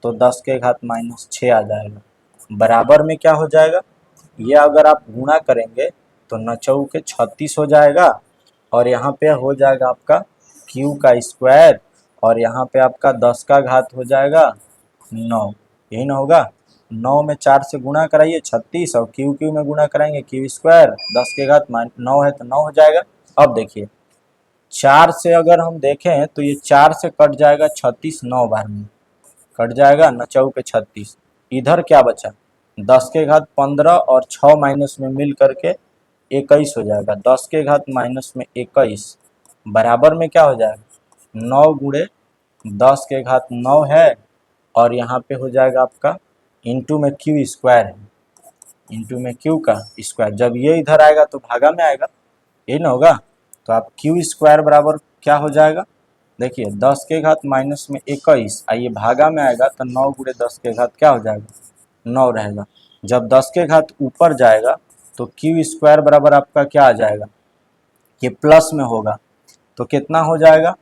तो 10⁻6 आ जाएगा। बराबर में क्या हो जाएगा, ये अगर आप गुणा करेंगे तो 9 × 36 हो जाएगा और यहाँ पे हो जाएगा आपका Q का स्क्वायर और यहाँ पे आपका 10 का घात हो जाएगा 9, यही ना होगा। 9 में 4 से गुणा कराइए 36 और Q में गुणा कराएंगे Q स्क्वायर 10⁻9 है तो 9 हो जाएगा। अब देखिए 4 से अगर हम देखें तो ये 4 से कट जाएगा 36 9 बार में कट जाएगा 9 × 36। इधर क्या बचा 10⁻15 और 6 माइनस में मिल करके 21 हो जाएगा। 10⁻−21 बराबर में क्या हो जाएगा 9 × 10⁻9 है और यहाँ पे हो जाएगा आपका इंटू में Q स्क्वायर है, इंटू में Q का स्क्वायर। जब ये इधर आएगा तो भागा में आएगा, यही ना होगा। तो आप Q स्क्वायर बराबर क्या हो जाएगा, देखिए 10⁻−21 आइए भागा में आएगा तो 9 × 10 क्या हो जाएगा 9 रहेगा। जब 10 के घात ऊपर जाएगा तो Q स्क्वायर बराबर आपका क्या आ जाएगा, ये प्लस में होगा तो कितना हो जाएगा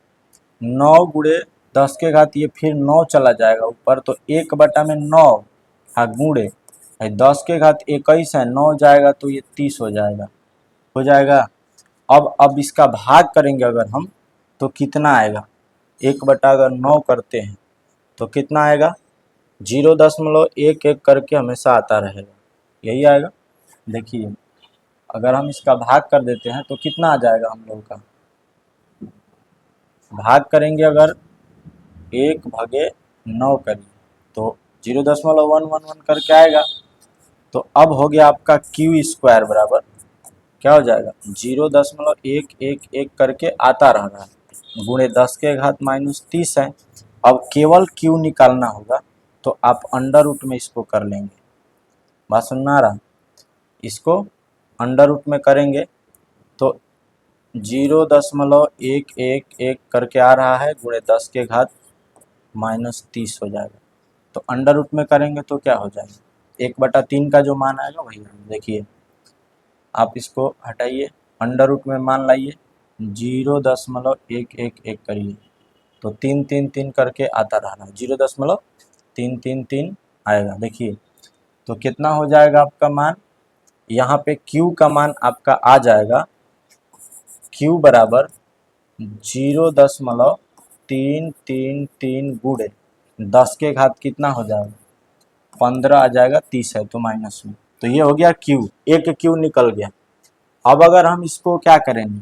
9 × 10 ये फिर 9 चला जाएगा ऊपर तो 1/9 हाँ गुणे 10⁻21 है 9 जाएगा तो ये 30 हो जाएगा। अब इसका भाग करेंगे अगर हम तो कितना आएगा 1/9 करते हैं तो कितना आएगा 0.11 करके हमेशा आता रहेगा, यही आएगा। देखिए अगर हम इसका भाग कर देते हैं तो कितना आ जाएगा, हम लोगों का भाग करेंगे अगर 1/9 करिए तो 0.111 करके आएगा। तो अब हो गया आपका Q स्क्वायर बराबर क्या हो जाएगा 0.111 करके आता रह रहा है, गुणे 10 के घात -30 है। अब केवल क्यू निकालना होगा, तो आप अंडर रूट में इसको कर लेंगे। बात सुनना आ रहा, इसको अंडर रूट में करेंगे तो 0.111 करके आ रहा है, गुणे 10 के घात -30 हो जाएगा। तो अंडर रूट में करेंगे तो क्या हो जाएगा, 1/3 का जो मान आएगा वही। देखिए आप इसको हटाइए, अंडर रूट में मान लाइए, 0.111 करिए तो 3 करके आता रहा है, 0.333 आएगा। देखिए तो कितना हो जाएगा आपका मान, यहाँ पे Q का मान आपका आ जाएगा, Q बराबर 0.333 गुणे 10 के घात कितना हो जाएगा 15 आ जाएगा, 30 है तो माइनस में, तो ये हो गया Q, एक Q निकल गया। अब अगर हम इसको क्या करेंगे,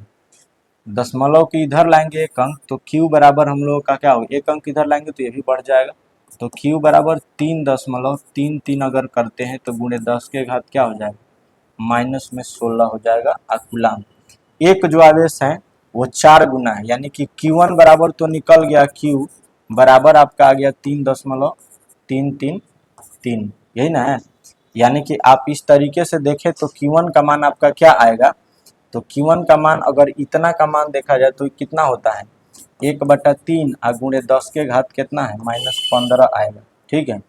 दशमलव के इधर लाएंगे एक अंक, तो Q बराबर हम लोगों का क्या होगा, एक अंक इधर लाएंगे तो ये भी बढ़ जाएगा, तो Q बराबर 3.33 अगर करते हैं तो गुणे 10 के घात क्या हो जाएगा माइनस में 16 हो जाएगा। कूलाम एक जो आवेश है वो 4 गुना है, यानी कि Q1 बराबर तो निकल गया, Q बराबर आपका आ गया 3.333, यही ना है। यानी कि आप इस तरीके से देखें तो Q1 का मान आपका क्या आएगा, तो Q1 का मान अगर इतना का मान देखा जाए तो कितना होता है 1/3 गुणे 10 के घात कितना है -15 आएगा। ठीक है,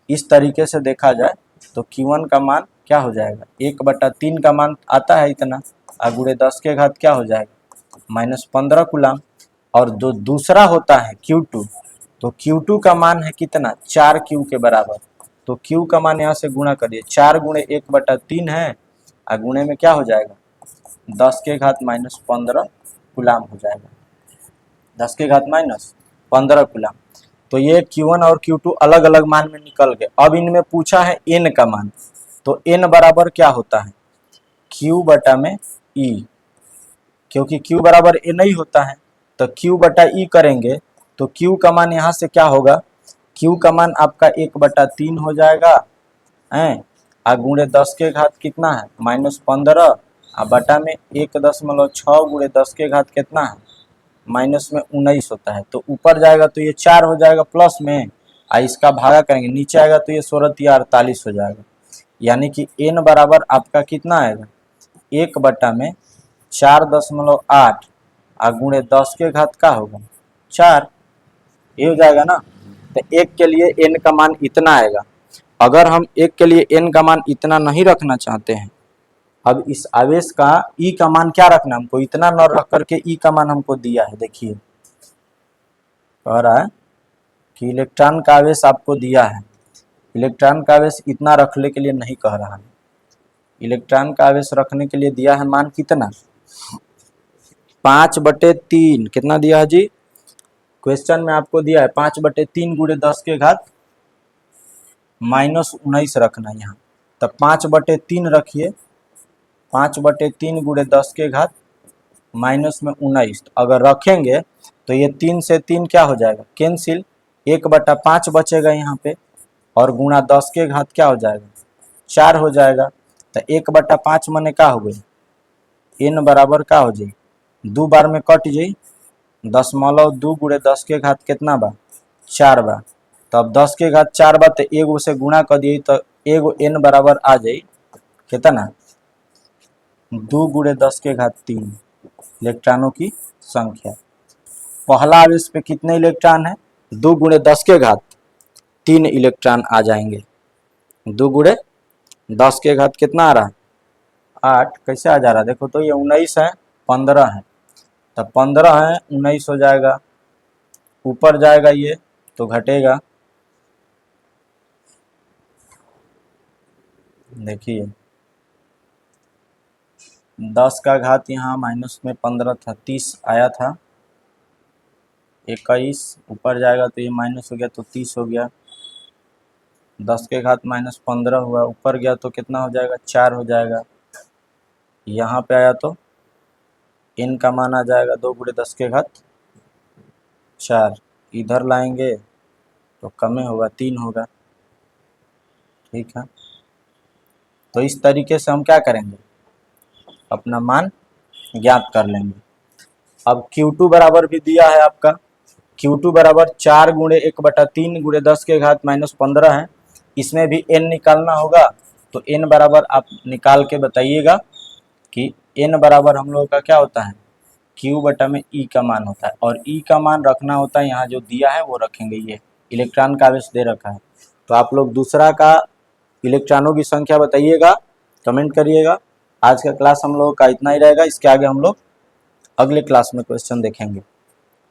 इस तरीके से देखा जाए तो Q1 का मान क्या हो जाएगा, 1/3 का मान आता है इतना, गुणे 10 के घात क्या हो जाएगा -15 कूलाम। और जो दूसरा होता है Q2, तो Q2 का मान है कितना 4Q के बराबर, तो Q का मान यहाँ से गुणा करिए, 4 गुणे 1/3 है, गुणे में क्या हो जाएगा 10 के घात -15 कूलाम हो जाएगा, 10 के घात -15 कूलाम। तो ये Q1 और Q2 अलग अलग मान में निकल गए। अब इनमें पूछा है N का मान, तो N बराबर क्या होता है Q बटा में E, क्योंकि Q बराबर N ही होता है, तो Q बटा E करेंगे तो Q का मान यहाँ से क्या होगा, Q का मान आपका 1/3 हो जाएगा, हैं गुणे 10 के घात कितना है -15, बटा में 1.6 गुणे 10 के घात कितना है -19 होता है। तो ऊपर जाएगा तो ये 4 हो जाएगा प्लस में, इसका भागा करेंगे नीचे आएगा तो ये 16×3 48 हो जाएगा। यानी कि N बराबर आपका कितना आएगा 1/4.8 गुणे 10 के घात का होगा 4, ये हो जाएगा ना। तो एक के लिए N का मान इतना आएगा। अगर हम एक के लिए N का मान इतना नहीं रखना चाहते हैं, अब इस आवेश का E का मान क्या रखना, हमको इतना न रख करके E का मान हमको दिया है। देखिए कह रहा है कि इलेक्ट्रॉन का आवेश आपको दिया है, इलेक्ट्रॉन का आवेश इतना रखने के लिए नहीं कह रहा है, इलेक्ट्रॉन का आवेश रखने के लिए दिया है मान कितना 5/3, कितना दिया है जी, क्वेश्चन में आपको दिया है 5/3 गुणे 10 के घात -19 रखना है यहाँ, तब 5/3 रखिए, 5/3 गुणे 10 के घात -19, अगर रखेंगे तो ये 3 से 3 क्या हो जाएगा कैंसिल, 1/5 बचेगा यहाँ पे, और गुणा 10 के घात क्या हो जाएगा 4 हो जाएगा। तो 1/5 मने का हो गई N बराबर का हो जाए 2 बार में कट जाई, 0.2 गुणे 10 के घात कितना बा 4 बा, तब 10 के घात 4 बा, तो एगो से गुणा कर दिए तो एगो N बराबर आ जाई कितना 2 गुणे 10 के घात 3 इलेक्ट्रॉनों की संख्या। पहला आवेश पे कितने इलेक्ट्रॉन है 2 गुणे 10 के घात 3 इलेक्ट्रॉन आ जाएंगे, 2 गुणे 10 के घात कितना आ रहा है 8, कैसे आ जा रहा है देखो तो, ये 19 है 15 है, तब 15 है 19 हो जाएगा, ऊपर जाएगा ये तो घटेगा, देखिए 10 का घात यहाँ माइनस में 15 था 30 आया था, 21 ऊपर जाएगा तो ये माइनस हो गया तो 30 हो गया, 10 के घात -15 हुआ, ऊपर गया तो कितना हो जाएगा 4 हो जाएगा, यहाँ पे आया तो N का मान आ जाएगा 2 गुणे 10 के घात 4, इधर लाएंगे तो कम होगा 3 होगा। ठीक है, तो इस तरीके से हम क्या करेंगे, अपना मान ज्ञात कर लेंगे। अब Q2 बराबर भी दिया है आपका, Q2 बराबर 4 गुणे 1/3 गुणे 10 के घात -15 है। इसमें भी n निकालना होगा, तो n बराबर आप निकाल के बताइएगा कि n बराबर हम लोगों का क्या होता है, Q बटा में E का मान होता है, और E का मान रखना होता है, यहाँ जो दिया है वो रखेंगे। ये इलेक्ट्रॉन का आवेश दे रखा है, तो आप लोग दूसरा का इलेक्ट्रॉनों की संख्या बताइएगा, कमेंट करिएगा। आज का क्लास हम लोगों का इतना ही रहेगा, इसके आगे हम लोग अगले क्लास में क्वेश्चन देखेंगे।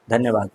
धन्यवाद।